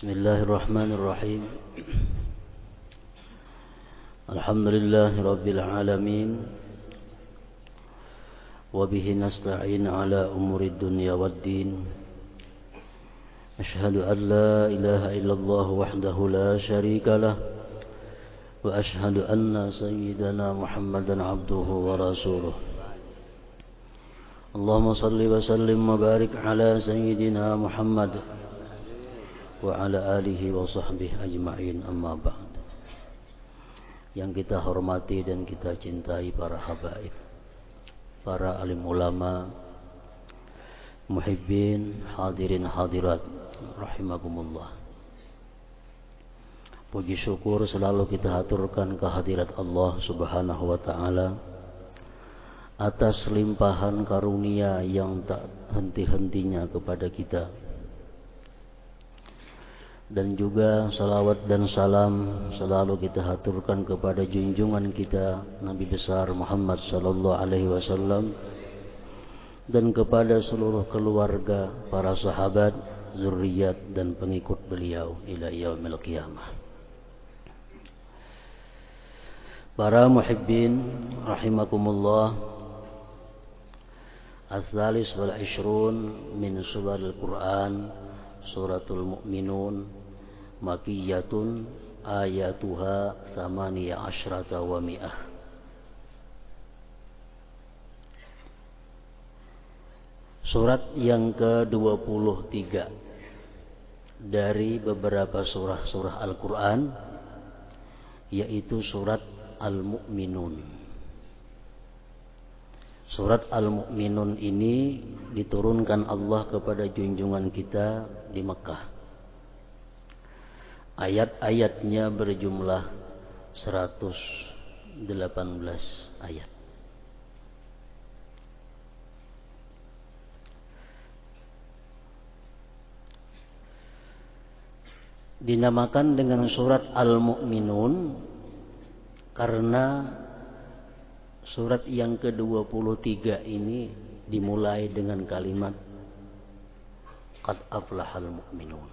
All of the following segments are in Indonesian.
Bismillahirrahmanirrahim. Alhamdulillahi rabbil alamin. Wa bihi nasta'in ala umurid dunya waddin. Ashhadu an la ilaha illallah wahdahu la syarika lah. Wa ashhadu anna sayyidana Muhammadan abduhu wa rasuluh. Allahumma salli wa sallim wa barik ala sayyidina Muhammad wa ala alihi wa sahbihi ajma'in, amma ba'd. Yang kita hormati dan kita cintai para habaib, para alim ulama, muhibbin, hadirin hadirat rahimakumullah. Puji syukur selalu kita haturkan kehadirat Allah Subhanahu wa ta'ala atas limpahan karunia yang tak henti-hentinya kepada kita. Dan juga salawat dan salam selalu kita haturkan kepada junjungan kita Nabi besar Muhammad sallallahu alaihi wasallam dan kepada seluruh keluarga, para sahabat, zuriat dan pengikut beliau ila yaumil qiyamah. Para muhibbin rahimakumullah, as-salis wal 20 min surahil Quran, suratul Mu'minun, makiyatun, ayatuha 18 wa mi'ah. Surat yang ke-23 dari beberapa surah-surah Al-Quran, yaitu surat Al-Mu'minun. Surat Al-Mu'minun ini diturunkan Allah kepada junjungan kita di Mekah. Ayat-ayatnya berjumlah 118 ayat. Dinamakan dengan surat Al-Mu'minun karena surat yang ke-23 ini dimulai dengan kalimat Qad aflahal mu'minun.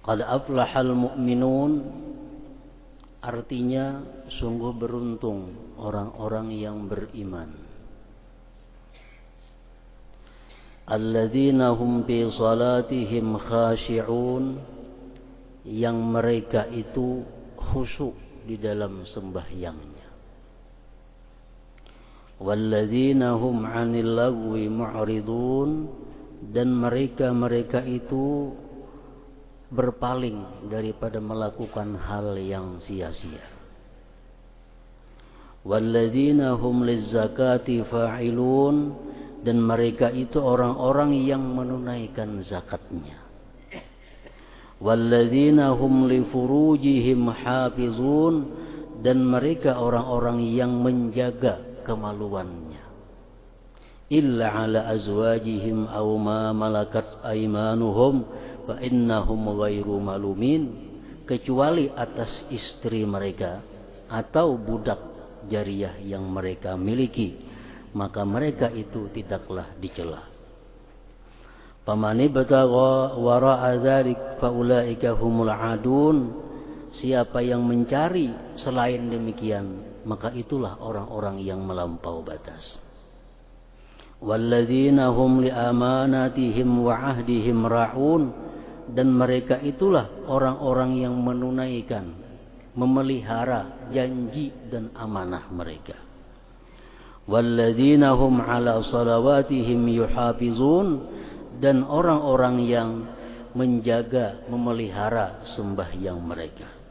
Qad aflahal mu'minun artinya sungguh beruntung orang-orang yang beriman. Alladzina hum fi salatihim khashi'un, yang mereka itu khusyuk di dalam sembahyangnya. Walladzina hum 'anil lagwi mu'ridun, dan mereka itu berpaling daripada melakukan hal yang sia-sia. Walladzina hum lizzakati fa'ilun, dan mereka itu orang-orang yang menunaikan zakatnya. Walladzina hum li furujihim hafizun, dan mereka orang-orang yang menjaga kemaluannya. Illa ala azwajihim aw ma malakat aymanuhum fa innahum ghairu malumin, kecuali atas istri mereka atau budak jariyah yang mereka miliki, maka mereka itu tidaklah dicela. Pamani batagha wara'a dzalik faulaika humul adun, siapa yang mencari selain demikian maka itulah orang-orang yang melampau batas. Walladzina hum li amanatihim wa ahdihim ra'un, dan mereka itulah orang-orang yang menunaikan, memelihara janji dan amanah mereka. Walladzina hum ala salawatihim yuhafizun, dan orang-orang yang menjaga, memelihara sembahyang mereka.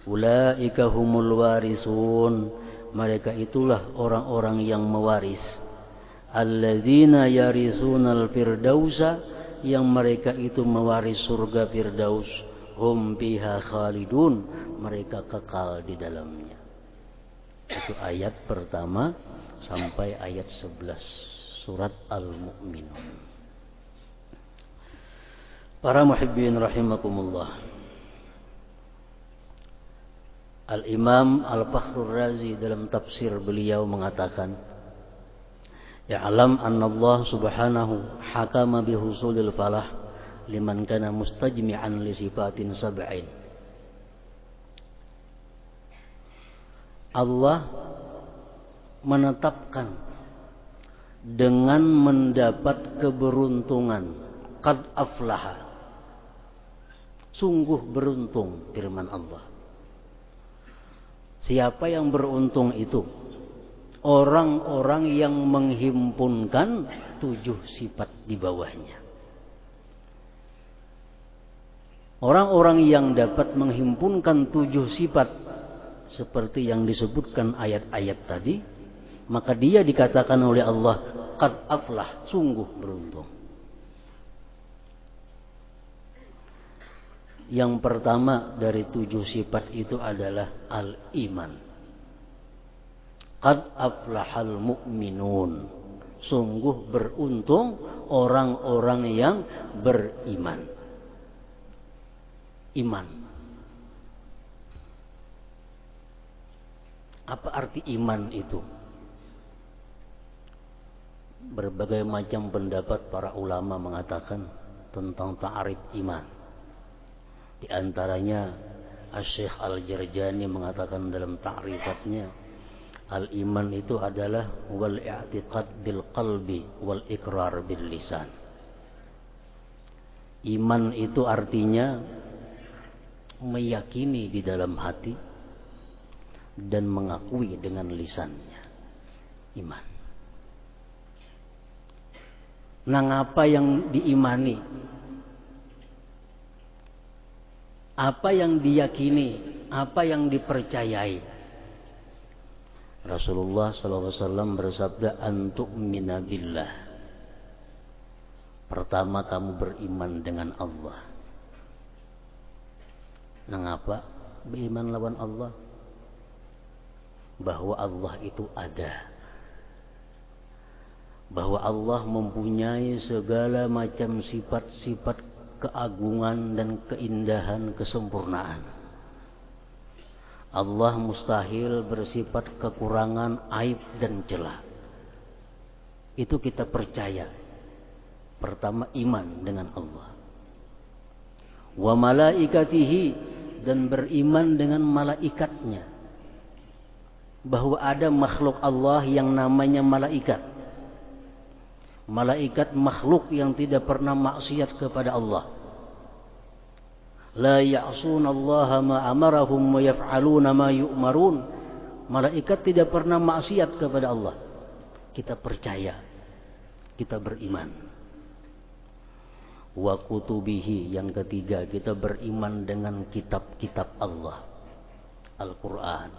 Ulaika humul warisun, mereka itulah orang-orang yang mewaris. Alladzina yarisunal firdausa, yang mereka itu mewaris surga Firdaus. Hum biha khalidun, mereka kekal di dalamnya. Itu ayat pertama sampai ayat 11 surat Al-Mu'minun. Para muhibbin rahimakumullah, Al-Imam Al-Fakhrur Razi dalam tafsir beliau mengatakan, Ya'lam anna Allah subhanahu hakama bihusulil falah liman kana mustajmi'an li sifatin sab'in. Allah menetapkan dengan mendapat keberuntungan, qad aflaha, sungguh beruntung, firman Allah. Siapa yang beruntung itu? Orang-orang yang menghimpunkan 7 sifat di bawahnya. Orang-orang yang dapat menghimpunkan 7 sifat seperti yang disebutkan ayat-ayat tadi, maka dia dikatakan oleh Allah qad aflah, sungguh beruntung. Yang pertama dari 7 sifat itu adalah al-iman. Qad aflahal mu'minun, sungguh beruntung orang-orang yang beriman. Iman. Apa arti iman itu? Berbagai macam pendapat para ulama mengatakan tentang ta'rif iman. Di antaranya Asy-Syaikh Al-Jarjani mengatakan dalam ta'rifatnya, al-iman itu adalah wal i'tiqad bil qalbi wal iqrar bil lisan. Iman itu artinya meyakini di dalam hati dan mengakui dengan lisannya. Iman. Nah, apa yang diimani? Apa yang diyakini? Apa yang dipercayai? Rasulullah SAW bersabda, antu'mina billah. Pertama kamu beriman dengan Allah. Mengapa beriman lawan Allah? Bahwa Allah itu ada. Bahwa Allah mempunyai segala macam sifat-sifat keagungan dan keindahan, kesempurnaan. Allah mustahil bersifat kekurangan, aib dan celah. Itu kita percaya. Pertama, iman dengan Allah. Wa malaikatihi, dan beriman dengan malaikatnya. Bahwa ada makhluk Allah yang namanya malaikat. Malaikat makhluk yang tidak pernah maksiat kepada Allah. La ya'sunallaha ma amarahum wa yaf'aluna ma yu'marun. Malaikat tidak pernah maksiat kepada Allah. Kita percaya, kita beriman. Wa kutubihi, yang ketiga, kita beriman dengan kitab-kitab Allah. Al-Quran,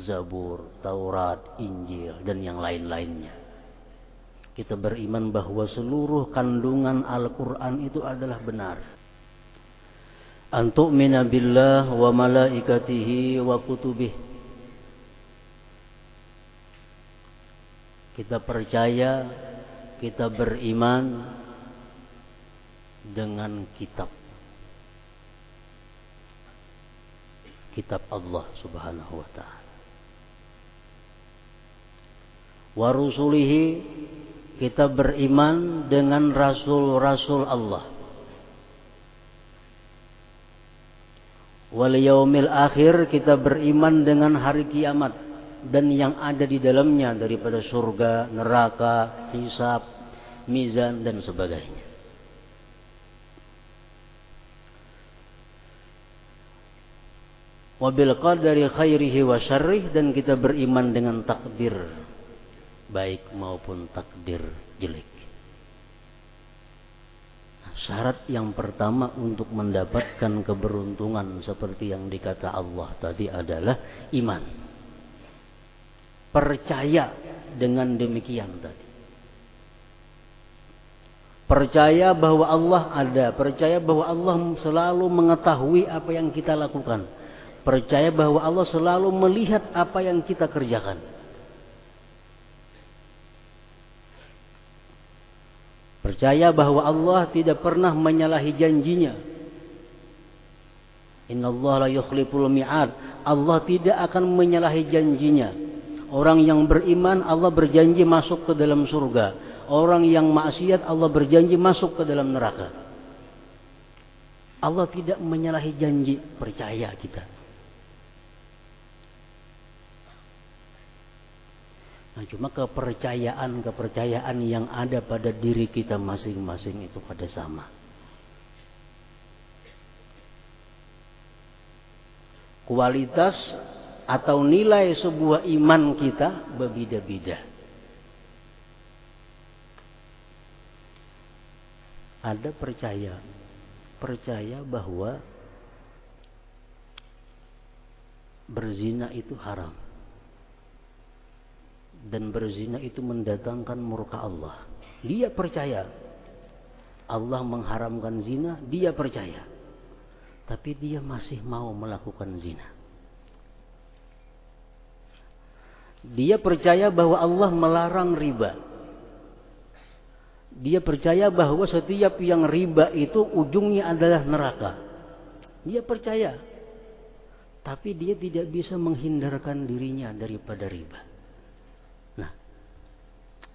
Zabur, Taurat, Injil, dan yang lain-lainnya. Kita beriman bahwa seluruh kandungan Al-Quran itu adalah benar. Antu'mina billah wa malaikatihi wa kutubih. Kita percaya, kita beriman dengan kitab Allah subhanahu wa ta'ala. Wa rusulihi, kita beriman dengan rasul-rasul Allah. Wal yaumil akhir, kita beriman dengan hari kiamat dan yang ada di dalamnya daripada surga, neraka, hisab, mizan dan sebagainya. Wa bil qadari khairihi wa syarrih, dan kita beriman dengan takdir baik maupun takdir jelek. Syarat yang pertama untuk mendapatkan keberuntungan seperti yang dikata Allah tadi adalah iman. Percaya dengan demikian tadi. Percaya bahwa Allah ada, percaya bahwa Allah selalu mengetahui apa yang kita lakukan. Percaya bahwa Allah selalu melihat apa yang kita kerjakan. Percaya bahwa Allah tidak pernah menyalahi janjinya. Innallaha la yukhliful mi'ad. Allah tidak akan menyalahi janjinya. Orang yang beriman Allah berjanji masuk ke dalam surga. Orang yang maksiat Allah berjanji masuk ke dalam neraka. Allah tidak menyalahi janji, percaya kita. Nah, cuma kepercayaan yang ada pada diri kita masing-masing itu pada sama. Kualitas atau nilai sebuah iman kita berbeda-beda. Ada percaya bahwa berzina itu haram. Dan berzina itu mendatangkan murka Allah. Dia percaya Allah mengharamkan zina, dia percaya. Tapi dia masih mau melakukan zina. Dia percaya bahwa Allah melarang riba. Dia percaya bahwa setiap yang riba itu ujungnya adalah neraka. Dia percaya. Tapi dia tidak bisa menghindarkan dirinya daripada riba. Nah,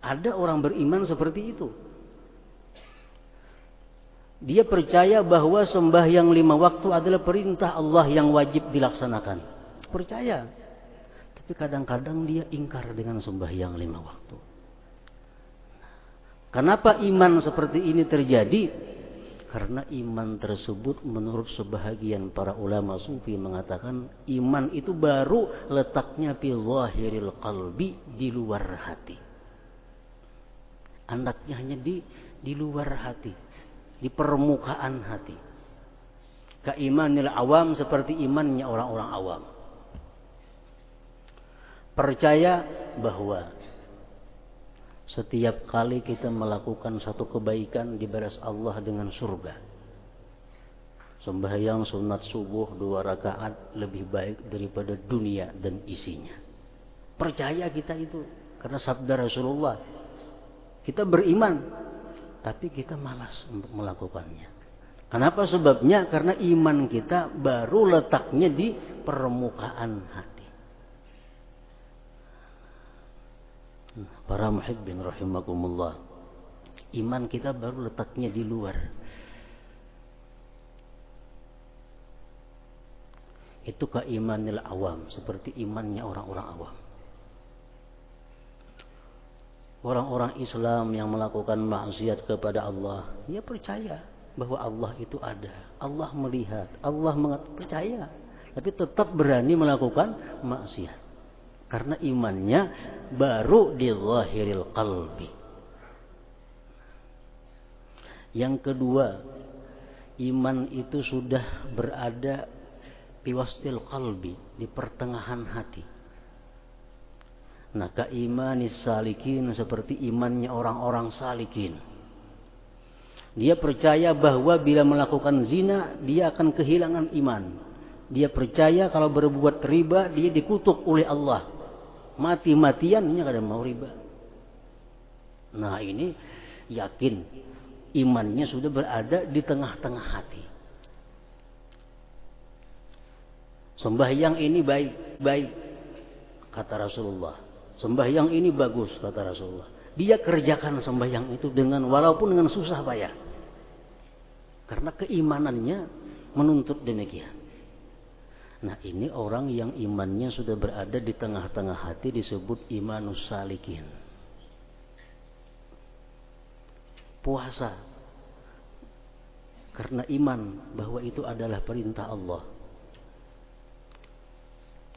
ada orang beriman seperti itu. Dia percaya bahwa sembahyang 5 waktu adalah perintah Allah yang wajib dilaksanakan. Percaya. Tapi kadang-kadang dia ingkar dengan sembahyang 5 waktu. Kenapa iman seperti ini terjadi? Karena iman tersebut menurut sebahagian para ulama sufi mengatakan iman itu baru letaknya fi zahiril qalbi, di luar hati. Anaknya hanya di luar hati, di permukaan hati. Keimanil awam, seperti imannya orang-orang awam. Percaya bahwa setiap kali kita melakukan satu kebaikan dibalas Allah dengan surga. Sembahyang sunat subuh 2 rakaat lebih baik daripada dunia dan isinya. Percaya kita itu karena sabda Rasulullah. Kita beriman, tapi kita malas untuk melakukannya. Kenapa sebabnya? Karena iman kita baru letaknya di permukaan hati. Para muhibbin rahimakumullah, iman kita baru letaknya di luar. Itu keimanil awam, seperti imannya orang-orang awam. Orang-orang Islam yang melakukan maksiat kepada Allah, dia percaya bahwa Allah itu ada, Allah melihat, Allah percaya, tapi tetap berani melakukan maksiat karena imannya baru di zahiril qalbi. Yang kedua, iman itu sudah berada di wastil qalbi, di pertengahan hati. Nah, keimanis salikin, seperti imannya orang-orang salikin. Dia percaya bahwa bila melakukan zina, dia akan kehilangan iman. Dia percaya kalau berbuat riba, dia dikutuk oleh Allah. Mati-matian, ini kada mau riba. Nah, ini yakin imannya sudah berada di tengah-tengah hati. Sembahyang ini baik, kata Rasulullah. Sembahyang ini bagus, kata Rasulullah. Dia kerjakan sembahyang itu walaupun dengan susah payah. Karena keimanannya menuntut demikian. Nah, ini orang yang imannya sudah berada di tengah-tengah hati disebut imanus salikin. Puasa. Karena iman bahwa itu adalah perintah Allah.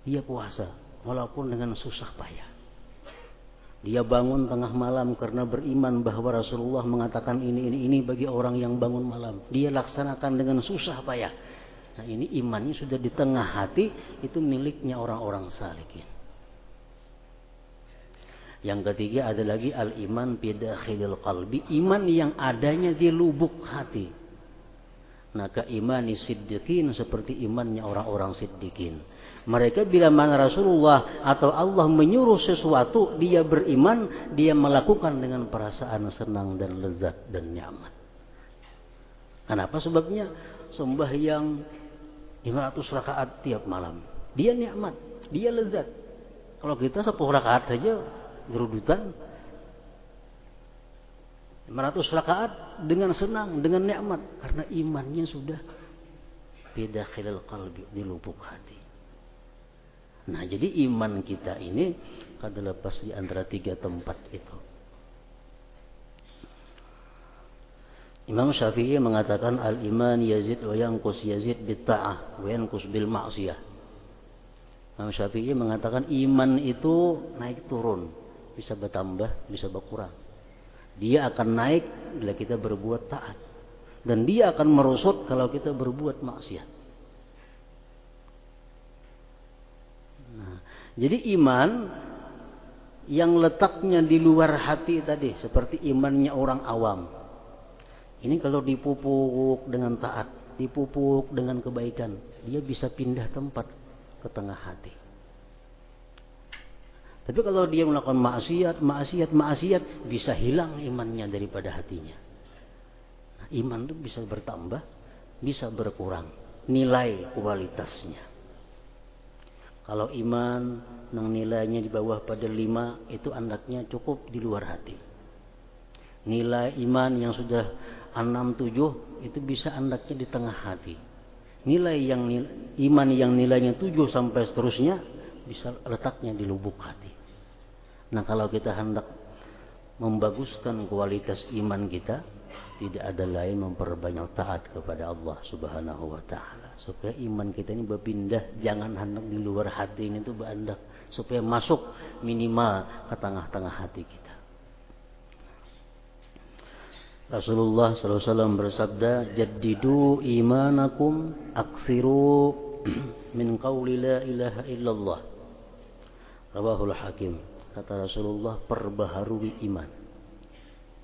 Dia puasa walaupun dengan susah payah. Dia bangun tengah malam karena beriman bahwa Rasulullah mengatakan ini bagi orang yang bangun malam. Dia laksanakan dengan susah payah. Nah, ini imannya sudah di tengah hati, itu miliknya orang-orang salikin. Yang ketiga ada lagi al-iman bidakhilil qalbi, iman yang adanya di lubuk hati. Nah, keimani siddiqin, seperti imannya orang-orang siddiqin. Mereka bila mana Rasulullah atau Allah menyuruh sesuatu, dia beriman, dia melakukan dengan perasaan senang dan lezat dan nyaman. Kenapa sebabnya? Sembahyang 500 rakaat tiap malam. Dia nikmat, dia lezat. Kalau kita 10 rakaat saja gerudutan, 500 rakaat dengan senang, dengan nikmat, karena imannya sudah beda khilal qalbi, di lubuk hati. Nah, jadi iman kita ini kada lepas di antara 3 tempat itu. Imam Syafi'i mengatakan al-iman yazid wa yanqus, yazid bit ta'ah wa yanqus bil ma'siyah. Imam Syafi'i mengatakan iman itu naik turun, bisa bertambah, bisa berkurang. Dia akan naik bila kita berbuat taat, dan dia akan merosot kalau kita berbuat maksiat. Nah, jadi iman yang letaknya di luar hati tadi seperti imannya orang awam. Ini kalau dipupuk dengan taat, dipupuk dengan kebaikan, dia bisa pindah tempat ke tengah hati. Tapi kalau dia melakukan maksiat, bisa hilang imannya daripada hatinya. Nah, iman itu bisa bertambah, bisa berkurang nilai kualitasnya. Kalau iman yang nilainya di bawah pada 5, itu andaknya cukup di luar hati. Nilai iman yang sudah 6-7 itu bisa andaknya di tengah hati. Iman yang nilainya 7 sampai seterusnya bisa letaknya di lubuk hati. Nah, kalau kita hendak membaguskan kualitas iman kita, tidak ada lain memperbanyak taat kepada Allah Subhanahu wa taala, supaya iman kita ini berpindah, jangan hendak di luar hati ini itu berandak, supaya masuk minimal ke tengah-tengah hati kita. Rasulullah SAW bersabda, jaddidu imanakum aksiru min qawli la ilaha illallah. Rawahul Hakim. Kata Rasulullah, perbaharui iman.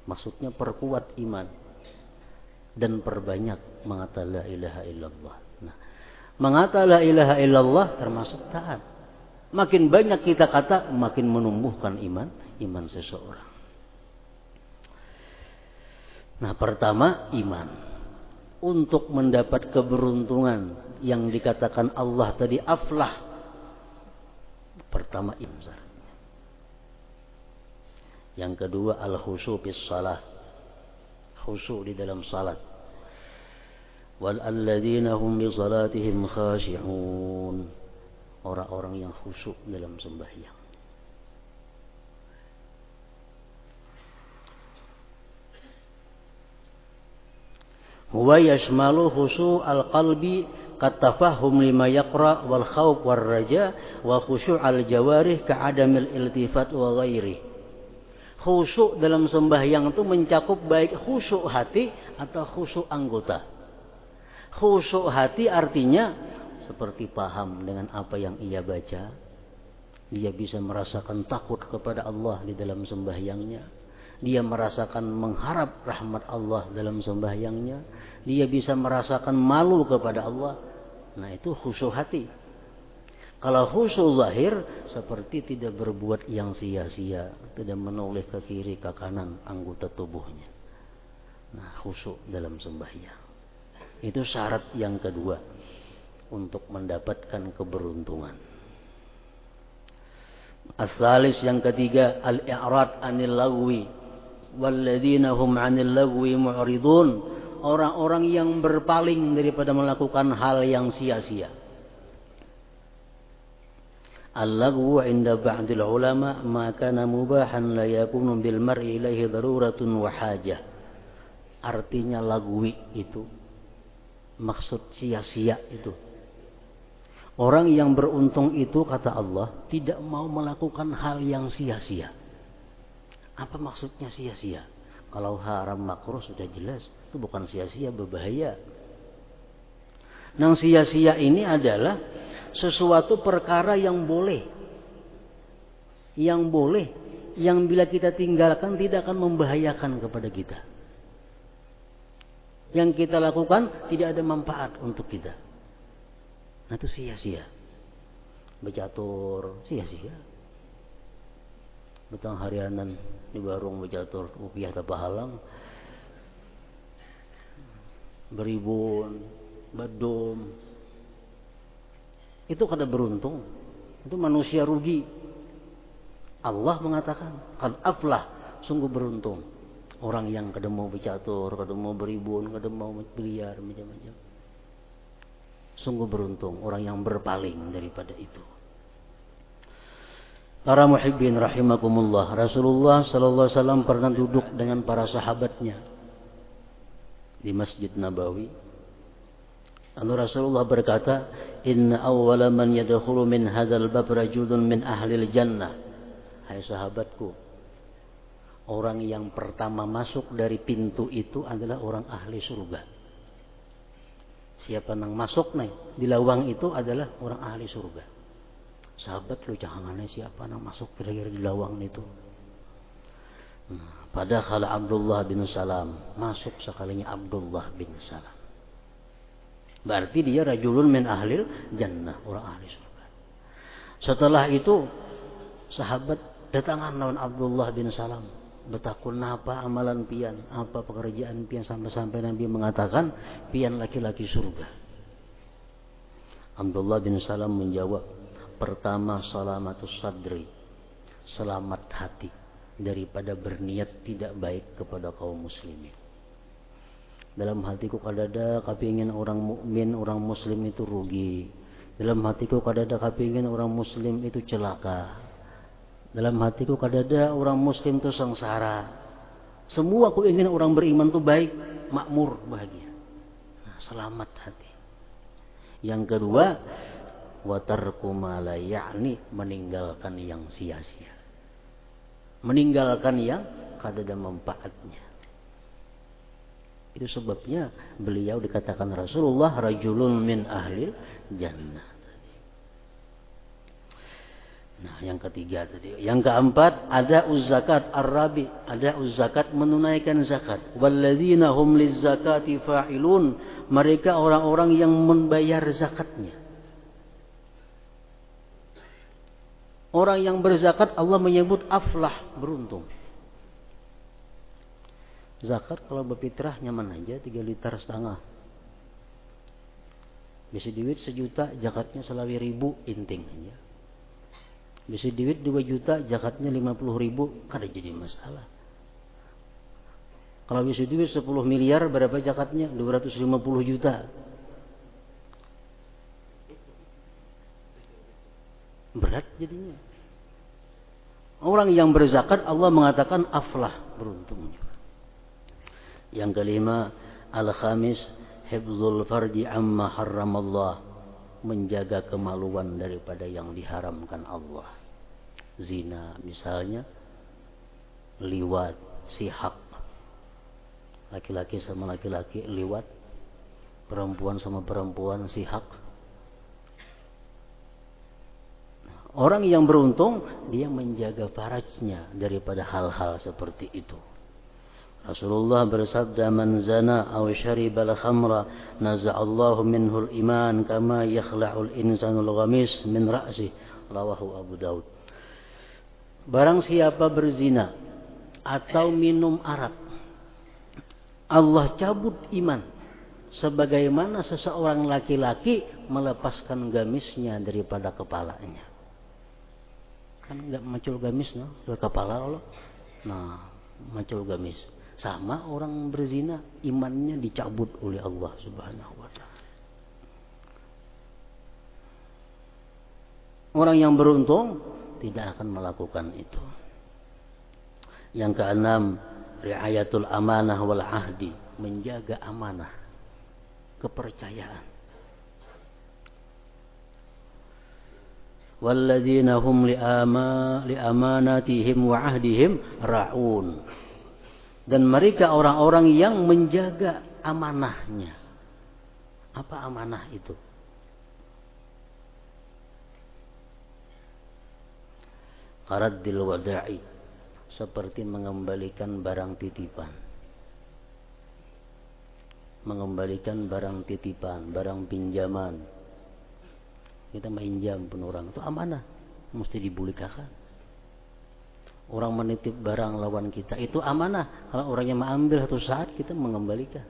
Maksudnya perkuat iman dan perbanyak mengata la ilaha illallah. Nah, mengata la ilaha illallah termasuk taat. Makin banyak kita kata, makin menumbuhkan iman seseorang. Nah, pertama iman. Untuk mendapat keberuntungan yang dikatakan Allah tadi aflah, pertama iman. Yang kedua al-khusyu' fis shalah, khusyuk di dalam salat. Wal alladzina hum bi salatihim khashi'un, orang-orang yang khusyuk dalam sembahyang. Huwa yashmalu khusyu' al-qalbi katafahum lima yaqra wal khawf war raja wa khusyu' al-jawarih ka'adamil iltifat wa ghairi. Khusyuk dalam sembahyang itu mencakup baik khusyuk hati atau khusyuk anggota. Khusyuk hati artinya seperti paham dengan apa yang ia baca. Dia bisa merasakan takut kepada Allah di dalam sembahyangnya. Dia merasakan mengharap rahmat Allah dalam sembahyangnya. Dia bisa merasakan malu kepada Allah. Nah, itu khusyuk hati. Kalau khusyuk zahir seperti tidak berbuat yang sia-sia, tidak menoleh ke kiri ke kanan anggota tubuhnya. Nah, khusyuk dalam sembahyang. Itu syarat yang kedua untuk mendapatkan keberuntungan. As-salis, yang ketiga, al-i'rad 'anil lagwi walladzina hum 'anil lagwi mu'ridun, orang-orang yang berpaling daripada melakukan hal yang sia-sia. Al-lagwu 'inda ba'dil ulama ma kana mubahan la yakunu bil mar'i ilaihi daruratun wa hajah. Artinya lagwi itu maksud sia-sia itu. Orang yang beruntung itu, kata Allah, tidak mau melakukan hal yang sia-sia. Apa maksudnya sia-sia? Kalau haram makruh sudah jelas, itu bukan sia-sia, berbahaya. Yang sia-sia ini adalah sesuatu perkara yang boleh. Yang boleh, yang bila kita tinggalkan tidak akan membahayakan kepada kita. Yang kita lakukan tidak ada manfaat untuk kita. Nah, itu sia-sia. Becatur sia-sia. Betang harianan di warung becatur rupiah tak pahalang. Beribun, badum. Itu kada beruntung. Itu manusia rugi. Allah mengatakan, qad aflah, sungguh beruntung orang yang kadang mau bercatur, kadang mau beribun, kadang mau biliar, macam-macam. Sungguh beruntung orang yang berpaling daripada itu. Para muhibbin rahimakumullah, Rasulullah sallallahu alaihi wasallam pernah duduk dengan para sahabatnya di Masjid Nabawi. Lalu Rasulullah berkata, "Inna awwala man yadkhulu min hadzal bab rajulun min ahlil jannah." Hai sahabatku, orang yang pertama masuk dari pintu itu adalah orang ahli surga. Siapa yang masuk nih di lawang itu adalah orang ahli surga. Sahabat lu jangannya siapa yang masuk kira-kira di lawang itu. Padahal Abdullah bin Salam masuk sekalinya Abdullah bin Salam. Berarti dia rajulun min ahlil jannah, orang ahli surga. Setelah itu sahabat datangan lawan Abdullah bin Salam. Betakun apa amalan pian, apa pekerjaan pian, sampai-sampai Nabi mengatakan pian laki-laki surga. Abdullah bin Salam menjawab, pertama salamatus sadri, selamat hati daripada berniat tidak baik kepada kaum muslimin. Dalam hatiku kadada kepingin orang mukmin, orang muslim itu rugi. Dalam hatiku kadada kepingin orang muslim itu celaka. Dalam hatiku kadada orang muslim itu sengsara. Semua aku ingin orang beriman itu baik, makmur, bahagia. Nah, selamat hati. Yang kedua, watarku ma la ya'ni, meninggalkan yang sia-sia. Meninggalkan yang kadada manfaatnya. Itu sebabnya beliau dikatakan Rasulullah rajulun min ahlil jannah. Nah, yang ketiga tadi. Yang keempat, ada zakat ar-rabi, ada zakat menunaikan zakat. Walladzina hum lizzakati fa'ilun, mereka orang-orang yang membayar zakatnya. Orang yang berzakat Allah menyebut aflah, beruntung. Zakat kalau berfitrah nyaman aja 3,5 liter. Bisa duit 1 juta, zakatnya selawi 1.000, inting aja. Bisa duit 2 juta, zakatnya 50.000, kada jadi masalah. Kalau bisa duit 10 miliar, berapa zakatnya? 250 juta. Berat jadinya. Orang yang berzakat Allah mengatakan aflah, beruntung juga. Yang kelima, al-khamis, hifzul farji amma harramallah, menjaga kemaluan daripada yang diharamkan Allah. Zina misalnya, liwat, sihak, laki-laki sama laki-laki liwat, perempuan sama perempuan sihak. Orang yang beruntung dia menjaga farajnya daripada hal-hal seperti itu. Rasulullah bersabda, man zana aw syaribal khamra naza'allahu minhul iman kama yakhla'ul insanul ghamis min ra'si, rawahu Abu Daud. Barang siapa berzina atau minum arak, Allah cabut iman sebagaimana seseorang laki-laki melepaskan gamisnya daripada kepalanya. Kan enggak macul gamis no, dari kepala Allah. Nah, macul gamis. Sama orang berzina, imannya dicabut oleh Allah Subhanahu wa taala. Orang yang beruntung tidak akan melakukan itu. Yang keenam, riayatul amanah wal ahdi, menjaga amanah, kepercayaan. Walladzina hum li amanatihim wa ahdihim ra'un. Dan mereka orang-orang yang menjaga amanahnya. Apa amanah itu? Qaraddil wada'i, seperti mengembalikan barang titipan. Mengembalikan barang titipan, barang pinjaman. Kita minjam pun orang, itu amanah, mesti dibulikakan. Orang menitip barang lawan kita, itu amanah. Kalau orangnya mengambil satu saat, kita mengembalikan.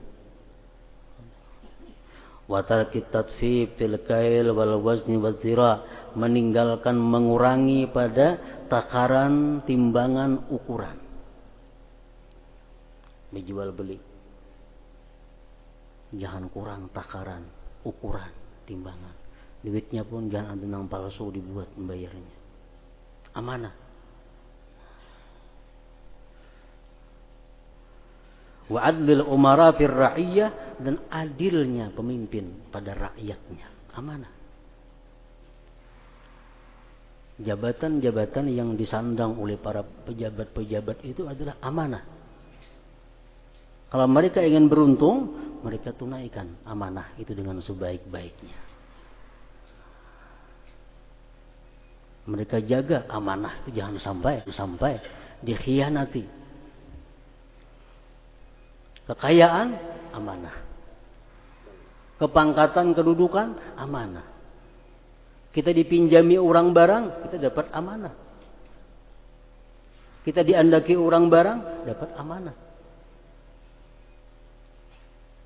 Wa tarkit tatfif fil kail wal wazni wal zira, meninggalkan mengurangi pada takaran, timbangan, ukuran. Dijual beli. Jangan kurang takaran, ukuran, timbangan. Duitnya pun jangan ada nang palsu dibuat membayarnya. Amanah. Wa adlil umara fir ra'iyah, dan adilnya pemimpin pada rakyatnya. Amanah. Jabatan-jabatan yang disandang oleh para pejabat-pejabat itu adalah amanah. Kalau mereka ingin beruntung, mereka tunaikan amanah itu dengan sebaik-baiknya. Mereka jaga amanah itu jangan sampai dikhianati. Kekayaan, amanah. Kepangkatan, kedudukan, amanah. Kita dipinjami orang barang, kita dapat amanah. Kita diandaki orang barang, dapat amanah.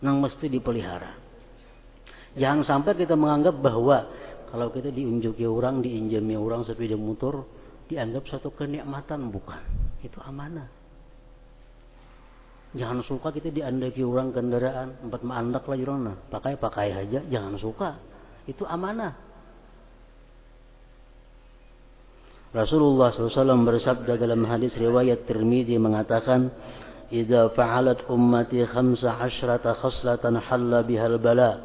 Nang mesti dipelihara. Jangan sampai kita menganggap bahwa kalau kita diunjuki orang, diinjami orang sepeda motor, dianggap suatu kenikmatan. Bukan. Itu amanah. Jangan suka kita diandaki orang kendaraan, empat maandak lah jurona, pakai aja, jangan suka. Itu amanah. Rasulullah SAW bersabda dalam hadis riwayat Tirmidzi mengatakan, "Idza fa'alat ummati 15 khaslatan halla bihal bala."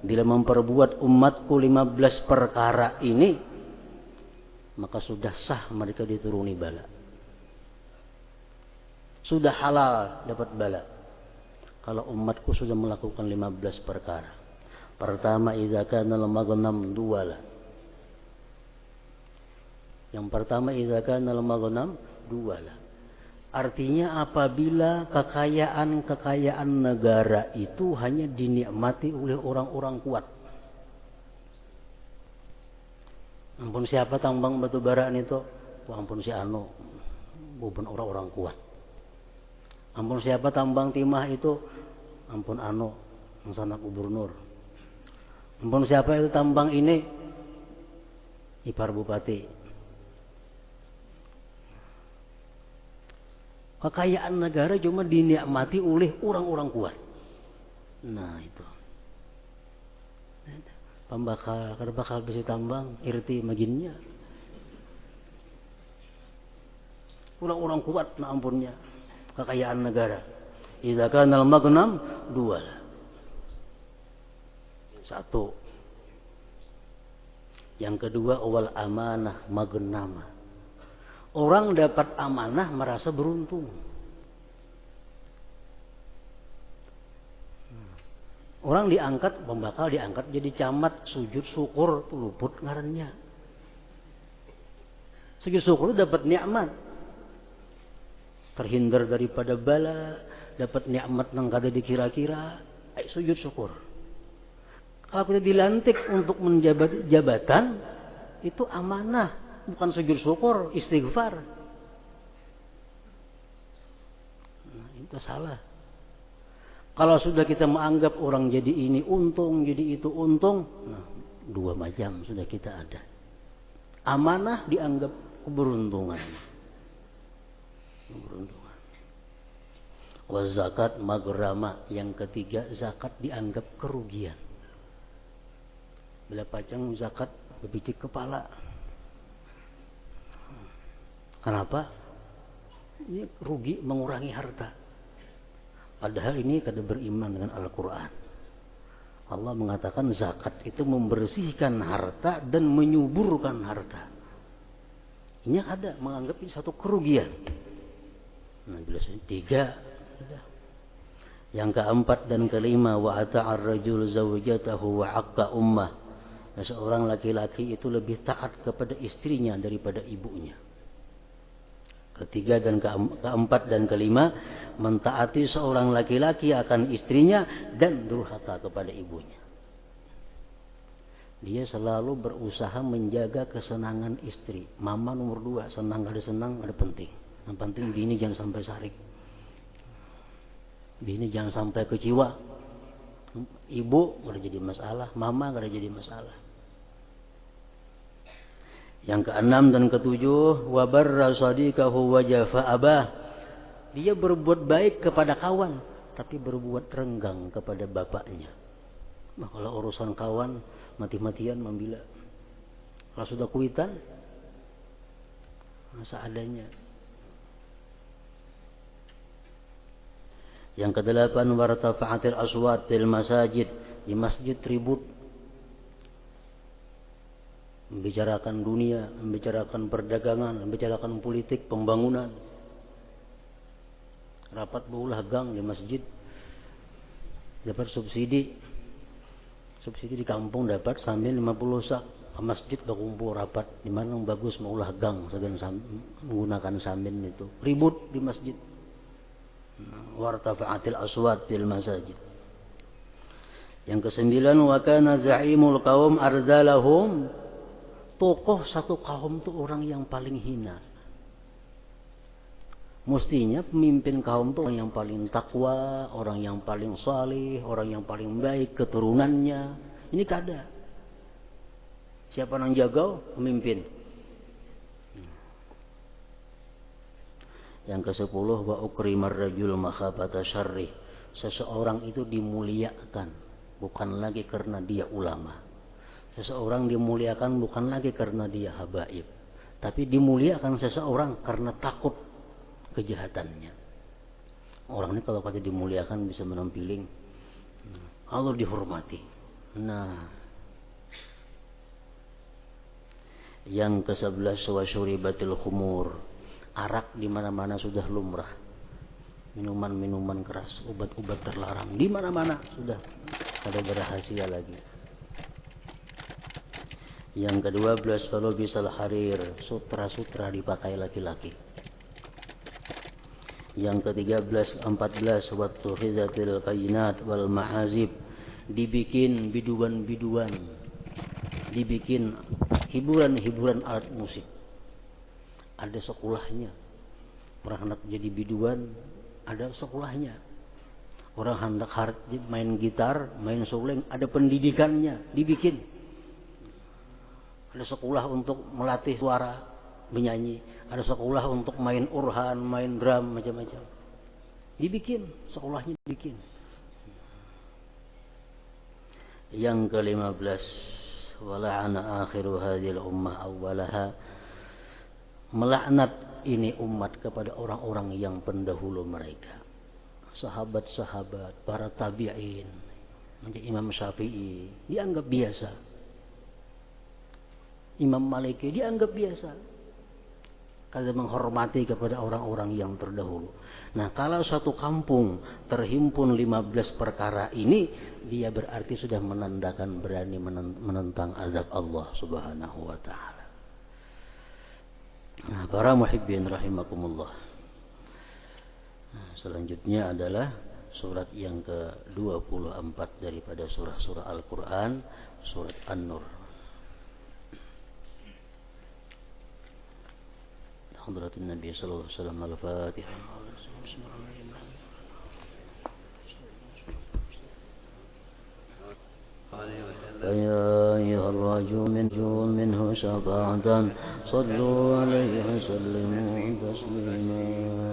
Bila memperbuat umatku 15 perkara ini, maka sudah sah mereka dituruni bala. Sudah halal dapat bala. Kalau umatku sudah melakukan 15 perkara. Pertama, idza kana al-maghnam duwala. Yang pertama, idza kana al-maghnam duwala. Artinya apabila kekayaan negara itu hanya dinikmati oleh orang-orang kuat. Ampun siapa tambang batu bara itu? Ampun si anu, bukan orang-orang kuat. Ampun siapa tambang timah itu? Ampun anu, sanak gubernur. Ampun siapa itu tambang ini? Ipar bupati. Kekayaan negara cuma dinikmati oleh orang-orang kuat. Nah itu. Kada bakal bisa tambang, irti maginnya. Orang-orang kuat na ampunnya. Kekayaan negara. Idza kana al-maghnam dual. Satu. Yang kedua, wal amanah maghnama. Orang dapat amanah merasa beruntung. Orang diangkat, pembakal diangkat jadi camat, sujud syukur, luput ngarannya. Sujud syukur dapat nikmat. Terhindar daripada bala, dapat nikmat yang kada dikira-kira, sujud syukur. Kalau kita dilantik untuk menjabat jabatan, itu amanah, bukan sujud syukur, istighfar. Nah, itu salah. Kalau sudah kita menganggap orang jadi ini untung, jadi itu untung, nah, dua macam sudah kita ada. Amanah dianggap keberuntungan. Wa zakat maghrama. Yang ketiga, zakat dianggap kerugian. Bila pacang zakat bebicik kepala. Kenapa? Ini rugi, mengurangi harta. Padahal ini kada beriman dengan Al-Quran. Allah mengatakan zakat itu membersihkan harta dan menyuburkan harta. Ini ada menganggap ini satu kerugian. Nah, biasanya tiga. Yang keempat dan kelima, wa ata'ar rajul zawjatahu wa aqqa ummah. Nah, seorang laki-laki itu lebih taat kepada istrinya daripada ibunya. Ketiga dan keempat dan kelima, mentaati seorang laki-laki akan istrinya dan durhaka kepada ibunya. Dia selalu berusaha menjaga kesenangan istri. Mama nomor 2, senang ada senang ada penting. Yang penting bini jangan sampai sarik. Bini jangan sampai kecewa. Ibu nggak jadi masalah, mama nggak jadi masalah. Yang keenam dan ketujuh, wa barra sadiqahu wa jafa abah. Dia berbuat baik kepada kawan, tapi berbuat renggang kepada bapaknya. Nah, kalau urusan kawan, mati-matian membela. Kalau sudah kuitan, seadanya. Yang kedelapan, wartafa'atil aswat fil masajid. Di masjid ribut, membicarakan dunia, membicarakan perdagangan, membicarakan politik, pembangunan. Rapat berulah gang di masjid, dapat subsidi di kampung dapat sambil 50 sak, ke masjid berkumpul rapat. Di mana yang bagus maulah gang segan menggunakan samin itu, ribut di masjid. Wartafa'atil aswat fil masajid. Yang kesembilan, wa kana za'imul qaum ardalahum. Tokoh satu kaum itu orang yang paling hina. Mestinya pemimpin kaum itu orang yang paling takwa, orang yang paling saleh, orang yang paling baik keturunannya. Ini kada. Siapa yang jaga? Pemimpin. Yang ke-10, wa ukrimar rajul makhafata syarrih. Seseorang itu dimuliakan bukan lagi karena dia ulama. Seseorang dimuliakan bukan lagi karena dia habaib, tapi dimuliakan seseorang karena takut kejahatannya. Orang ini kalau kata dimuliakan bisa menampiling, Allah dihormati. Nah, yang ke-11, wa syuribatil khumur. Arak di mana-mana sudah lumrah. Minuman-minuman keras, obat-obat terlarang di mana-mana sudah ada berhasil lagi. Yang ke-12, kalau bisa harir, sutra-sutra dipakai laki-laki. Yang ke-13, 14, waktu khizatil kainat wal ma'azib, dibikin biduan-biduan, dibikin hiburan-hiburan alat musik. Ada sekolahnya. Orang hendak jadi biduan, ada sekolahnya. Orang hendak main gitar, main suleng, ada pendidikannya, dibikin. Ada sekolah untuk melatih suara menyanyi, ada sekolah untuk main urhan, main drum, macam-macam. Dibikin, sekolahnya dibikin. Yang ke-15, wala'ana akhiru hadhil ummah awwalaha. Melaknat ini umat kepada orang-orang yang pendahulu mereka. Sahabat-sahabat, para tabi'in, macam Imam Syafi'i, dianggap biasa. Imam Maliki dianggap biasa karena menghormati kepada orang-orang yang terdahulu. Nah, kalau satu kampung terhimpun 15 perkara ini, dia berarti sudah menandakan berani menentang azab Allah Subhanahu wa taala. Nah, para muhibbin rahimakumullah. Nah, selanjutnya adalah surat yang ke-24 daripada surah-surah Al-Qur'an, surat An-Nur. حضرة النبي صلى الله عليه وسلم الفاتحة. فيا أيها الرجل منه شفاعة صلوا عليه وسلموا تسليما.